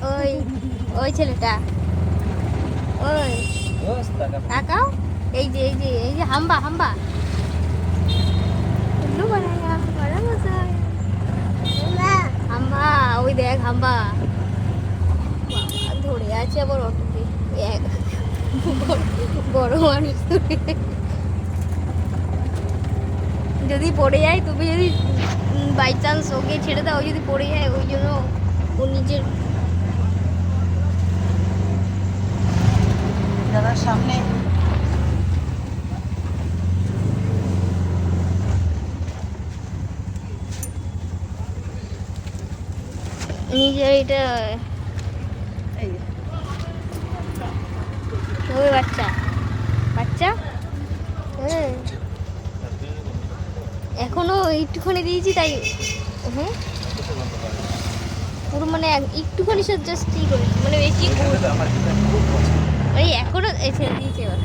ওই ওই ছেলেটা ওই তাকাও এই যে হাম্বা হাম্বা উল্লু বানায়া বড় মজা হাম্বা ওই দেখ হাম্বা বাবা ধরে আছে আবার অটোতে এক বড় মানুষ যদি পড়ে যায় তুমি যদি বাই চান্স ওকে ছেড়ে দাও যদি পড়ে যায় ওই জন্য ও নিজের দাদার সামনে নিজের এটা ওই বাচ্চা বাচ্চা হ্যাঁ এখনো একটুখানি দিয়েছি তাই হ্যাঁ পুরো মানে একটুখানি জাস্ট কি করে মানে বেশি মানে এখনো এসে দিয়েছে এবার